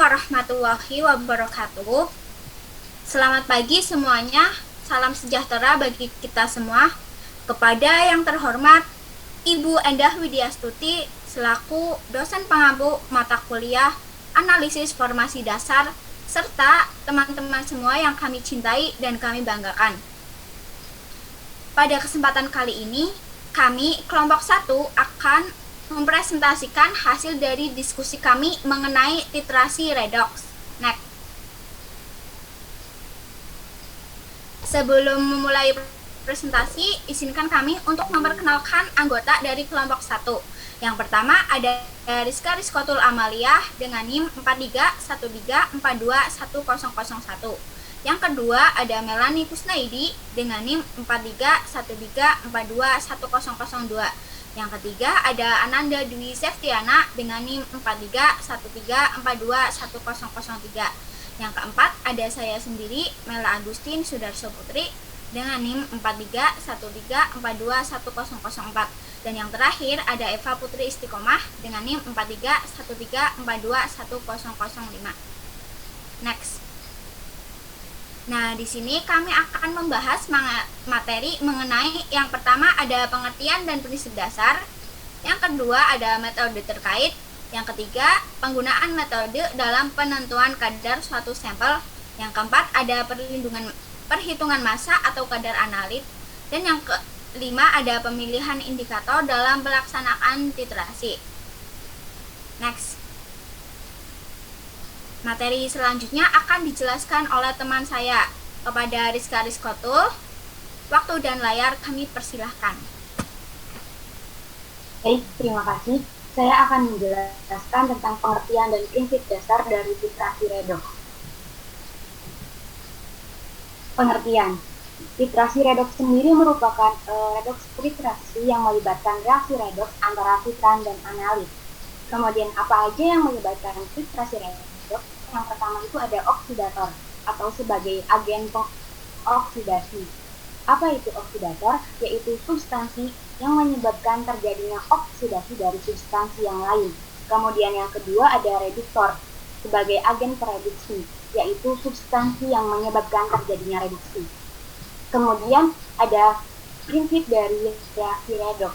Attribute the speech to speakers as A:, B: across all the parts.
A: warahmatullahi wabarakatuh. Selamat pagi semuanya. Salam sejahtera bagi kita semua. Kepada yang terhormat Ibu Endah Widyastuti selaku dosen pengampu mata kuliah Analisis Formasi Dasar serta teman-teman semua yang kami cintai dan kami banggakan. Pada kesempatan kali ini, kami kelompok 1 akan mempresentasikan hasil dari diskusi kami mengenai titrasi redox. Next. Sebelum memulai presentasi, izinkan kami untuk memperkenalkan anggota dari kelompok 1. Yang pertama ada Rizka Rizkotul Amaliah dengan NIM 4313421001. Yang kedua ada Melani Kusnaidi dengan NIM 4313421002. Yang ketiga ada Ananda Dwi Septiana dengan NIM 4313421003. Yang keempat ada saya sendiri Mela Agustin Sudarso Putri dengan NIM 4313421004. Dan yang terakhir ada Eva Putri Istiqomah dengan NIM 4313421005. Next. Nah, di sini kami akan membahas materi mengenai yang pertama ada pengertian dan prinsip dasar, yang kedua ada metode terkait, yang ketiga penggunaan metode dalam penentuan kadar suatu sampel, yang keempat ada perhitungan massa atau kadar analit, dan yang kelima ada pemilihan indikator dalam pelaksanaan titrasi. Next. Materi selanjutnya akan dijelaskan oleh teman saya. Kepada Rizka Rizkotul, waktu dan layar kami persilahkan.
B: Baik, terima kasih. Saya akan menjelaskan tentang pengertian dan prinsip dasar dari titrasi redox. Pengertian. Titrasi redox sendiri merupakan redox titrasi yang melibatkan reaksi redox antara titran dan analit. Kemudian apa aja yang melibatkan titrasi redox? Yang pertama itu ada oksidator atau sebagai agen oksidasi. Apa itu oksidator? Yaitu substansi yang menyebabkan terjadinya oksidasi dari substansi yang lain. Kemudian yang kedua ada reduktor sebagai agen pereduksi, yaitu substansi yang menyebabkan terjadinya reduksi. Kemudian ada prinsip dari reaksi redox.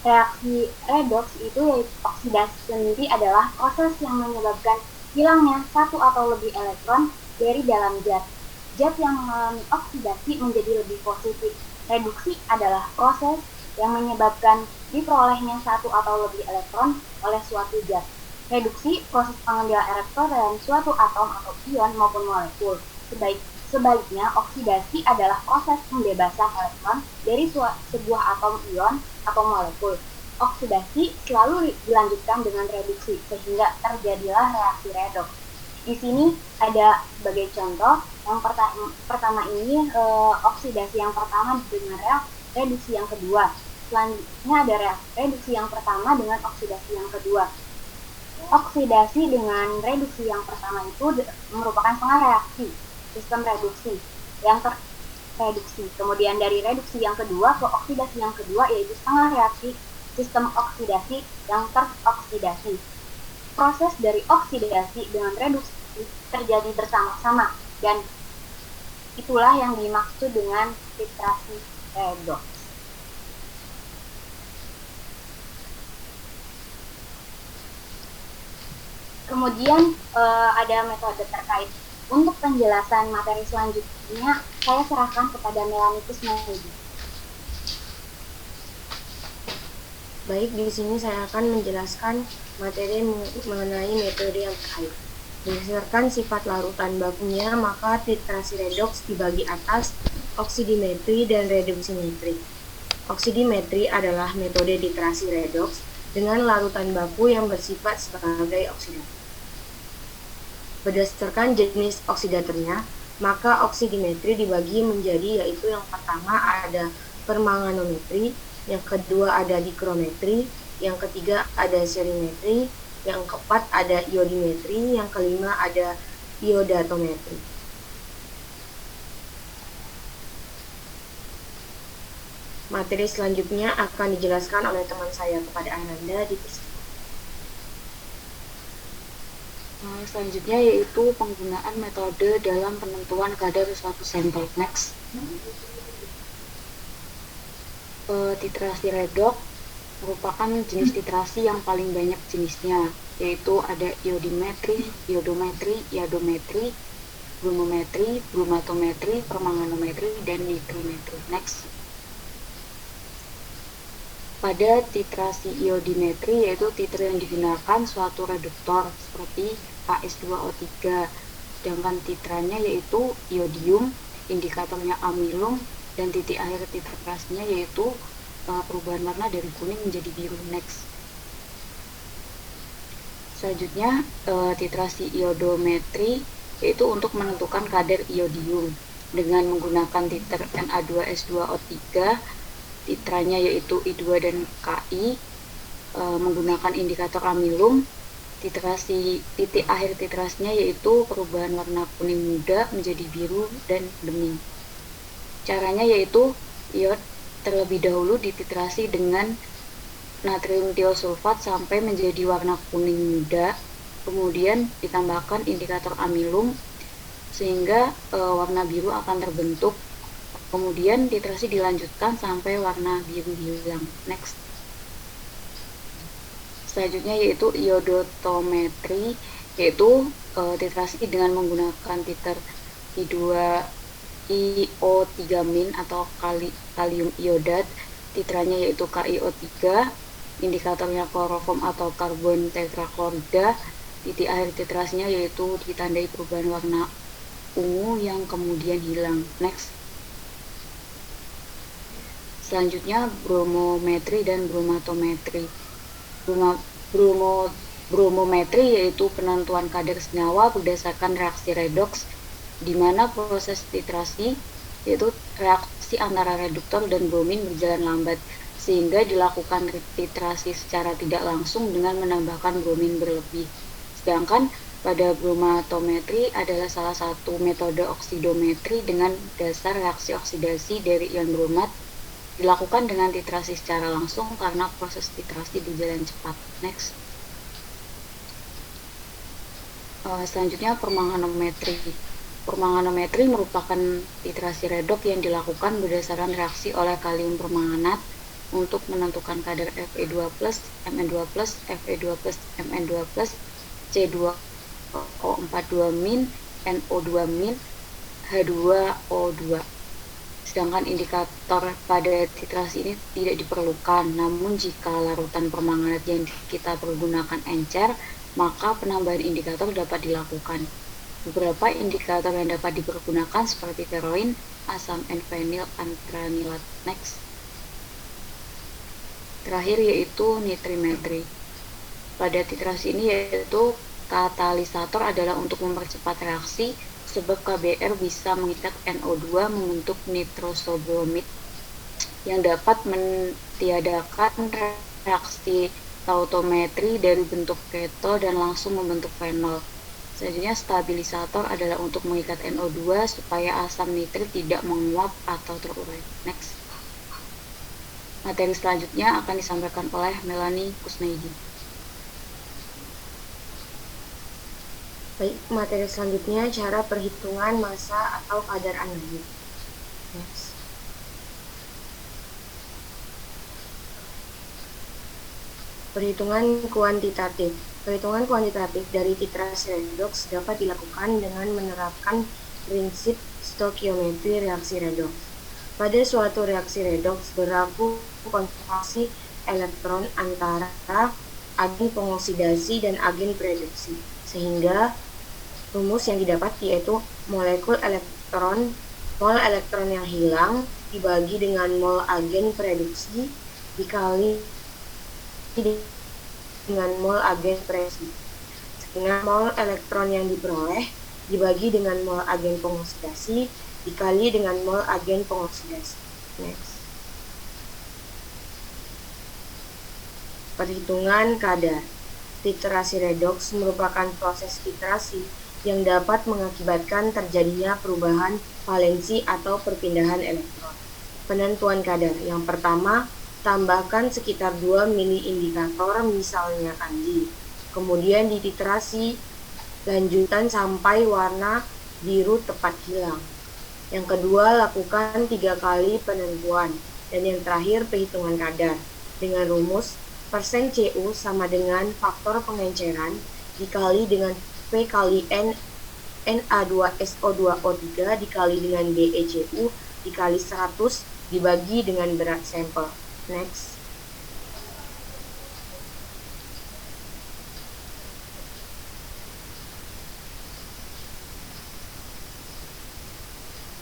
B: Reaksi redox itu yaitu oksidasi sendiri adalah proses yang menyebabkan hilangnya satu atau lebih elektron dari dalam zat. Zat yang mengalami oksidasi menjadi lebih positif. Reduksi adalah proses yang menyebabkan diperolehnya satu atau lebih elektron oleh suatu zat. Reduksi proses pengambilan elektron dalam suatu atom atau ion maupun molekul. Sebaliknya, oksidasi adalah proses pembebasan elektron dari sebuah atom ion atau molekul. Oksidasi selalu dilanjutkan dengan reduksi sehingga terjadilah reaksi redox. Di sini ada sebagai contoh yang pertama ini oksidasi yang pertama dengan reduksi yang kedua. Selanjutnya ada reduksi yang pertama dengan oksidasi yang kedua. Oksidasi dengan reduksi yang pertama itu merupakan setengah reaksi sistem reduksi yang terreduksi. Kemudian dari reduksi yang kedua ke oksidasi yang kedua yaitu setengah reaksi sistem oksidasi yang teroksidasi. Proses dari oksidasi dengan reduksi terjadi bersama-sama dan itulah yang dimaksud dengan titrasi redox. Kemudian ada metode terkait. Untuk penjelasan materi selanjutnya, saya serahkan kepada Melani Kusnaidi.
C: Baik, di sini saya akan menjelaskan materi mengenai metode yang terkait. Berdasarkan sifat larutan bakunya, maka titrasi redox dibagi atas oksidimetri dan reduksimetri. Oksidimetri adalah metode titrasi redox dengan larutan baku yang bersifat sebagai oksidator. Berdasarkan jenis oksidatornya, maka oksidimetri dibagi menjadi yaitu yang pertama ada permanganometri, yang kedua ada dikrometri, yang ketiga ada serimetri, yang keempat ada iodimetri, yang kelima ada iodatometri. Materi selanjutnya akan dijelaskan oleh teman saya kepada Ananda di
D: Selanjutnya yaitu penggunaan metode dalam penentuan kadar suatu sampel. Next. Titrasi redoks merupakan jenis titrasi yang paling banyak jenisnya, yaitu ada iodimetri, iodometri, iodometri, brumometri, brumatometri, permanganometri, dan nitrometri. Next. Pada titrasi iodimetri, yaitu titre yang digunakan suatu reduktor seperti H2O3, sedangkan titranya yaitu iodium, indikatornya amilum, dan titik akhir titrasinya yaitu perubahan warna dari kuning menjadi biru. Next. Selanjutnya titrasi iodometri, yaitu untuk menentukan kadar iodium dengan menggunakan titer Na2S2O3, titranya yaitu I2 dan Ki, menggunakan indikator amilum. Titik akhir titrasinya yaitu perubahan warna kuning muda menjadi biru dan bening. Caranya yaitu iod terlebih dahulu dititrasi dengan natrium tiosulfat sampai menjadi warna kuning muda, kemudian ditambahkan indikator amilum sehingga warna biru akan terbentuk. Kemudian titrasi dilanjutkan sampai warna biru hilang. Next. Selanjutnya yaitu iodotometri, yaitu titrasi dengan menggunakan titer I2IO3- atau kalium iodat, titranya yaitu KiO3, indikatornya kloroform atau karbon tetraklorida, titik akhir titrasinya yaitu ditandai perubahan warna ungu yang kemudian hilang. Next. Selanjutnya bromometri dan bromatometri. Bromometri yaitu penentuan kadar senyawa berdasarkan reaksi redoks, di mana proses titrasi yaitu reaksi antara reduktor dan bromin berjalan lambat, sehingga dilakukan titrasi secara tidak langsung dengan menambahkan bromin berlebih. Sedangkan pada bromatometri adalah salah satu metode oksidometri dengan dasar reaksi oksidasi dari ion bromat, dilakukan dengan titrasi secara langsung karena proses titrasi berjalan cepat. Next. Selanjutnya permanganometri. Permanganometri merupakan titrasi redoks yang dilakukan berdasarkan reaksi oleh kalium permanganat untuk menentukan kadar Fe2+, Mn2+, Fe2+, Mn2+, C2O42-, NO2-, H2O2. Sedangkan indikator pada titrasi ini tidak diperlukan, namun jika larutan permanganat yang kita pergunakan encer, maka penambahan indikator dapat dilakukan. Beberapa indikator yang dapat dipergunakan seperti feroin, asam N-fenyl antranilat. Next. Terakhir yaitu nitrimetri. Pada titrasi ini yaitu katalisator adalah untuk mempercepat reaksi, sebab KBr bisa mengikat NO2 membentuk nitrosobromid yang dapat mentiadakan reaksi tautometri dari bentuk keto dan langsung membentuk fenol. Selanjutnya stabilisator adalah untuk mengikat NO2 supaya asam nitrit tidak menguap atau terurai. Next. Materi selanjutnya akan disampaikan oleh Melanie Kusnaidi.
C: Baik, materi selanjutnya cara perhitungan massa atau kadar analit. Next. Perhitungan kuantitatif. Perhitungan kuantitatif dari titrasi redoks dapat dilakukan dengan menerapkan prinsip stokiometri reaksi redoks. Pada suatu reaksi redoks berlaku konsentrasi elektron antara agen pengoksidasi dan agen pereduksi, sehingga rumus yang didapat yaitu mol elektron yang hilang dibagi dengan mol agen pereduksi dikali dengan mol agen prereduksi, sehingga mol elektron yang diperoleh dibagi dengan mol agen pengoksidasi dikali dengan mol agen pengoksidasi. Next. Perhitungan kadar. Titrasi redoks merupakan proses titrasi yang dapat mengakibatkan terjadinya perubahan valensi atau perpindahan elektron. Penentuan kadar. Yang pertama, tambahkan sekitar 2 mili indikator, misalnya kanji. Kemudian dititrasi lanjutan sampai warna biru tepat hilang. Yang kedua, lakukan 3 kali penentuan. Dan yang terakhir, perhitungan kadar. Dengan rumus, persen CU sama dengan faktor pengenceran dikali dengan P kali N Na2SO2O3 dikali dengan BeCu dikali 100 dibagi dengan berat sampel. Next.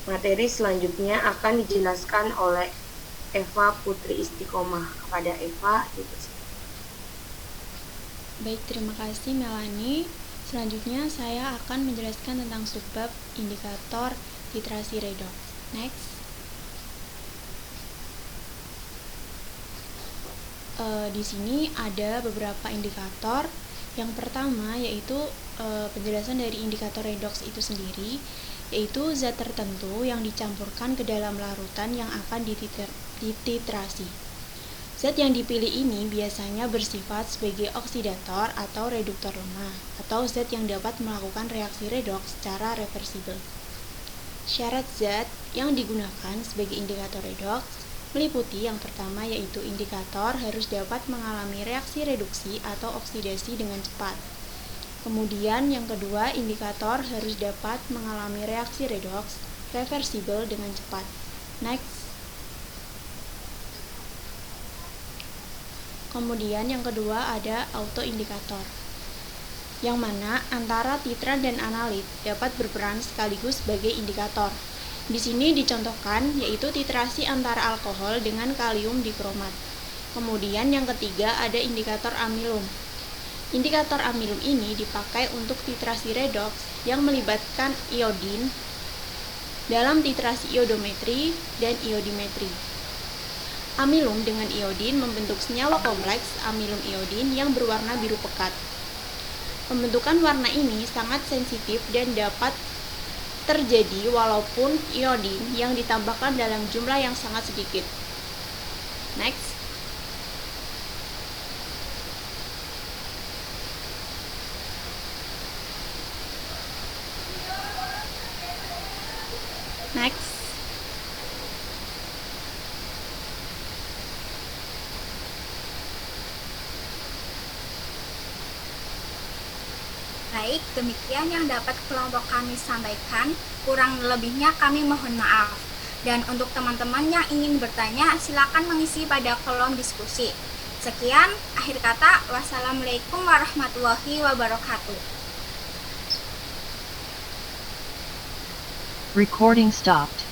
C: Materi selanjutnya akan dijelaskan oleh Eva Putri Istiqomah. Kepada Eva,
E: Baik, terima kasih Melanie. Selanjutnya saya akan menjelaskan tentang subbab indikator titrasi redox. Next. Di sini ada beberapa indikator. Yang pertama yaitu penjelasan dari indikator redox itu sendiri, yaitu zat tertentu yang dicampurkan ke dalam larutan yang akan dititrasi. Zat yang dipilih ini biasanya bersifat sebagai oksidator atau reduktor lemah, atau zat yang dapat melakukan reaksi redoks secara reversibel. Syarat zat yang digunakan sebagai indikator redoks meliputi yang pertama yaitu indikator harus dapat mengalami reaksi reduksi atau oksidasi dengan cepat. Kemudian yang kedua, indikator harus dapat mengalami reaksi redoks reversibel dengan cepat. Next. Kemudian yang kedua ada autoindikator, yang mana antara titran dan analit dapat berperan sekaligus sebagai indikator. Di sini dicontohkan yaitu titrasi antara alkohol dengan kalium dikromat. Kemudian yang ketiga ada indikator amilum. Indikator amilum ini dipakai untuk titrasi redoks yang melibatkan iodin dalam titrasi iodometri dan iodimetri. Amilum dengan iodin membentuk senyawa kompleks amilum iodin yang berwarna biru pekat. Pembentukan warna ini sangat sensitif dan dapat terjadi walaupun iodin yang ditambahkan dalam jumlah yang sangat sedikit. Next. Next.
A: Baik, demikian yang dapat kelompok kami sampaikan. Kurang lebihnya kami mohon maaf. Dan untuk teman-teman yang ingin bertanya, silakan mengisi pada kolom diskusi. Sekian, akhir kata, wassalamualaikum warahmatullahi wabarakatuh.
F: Recording stopped.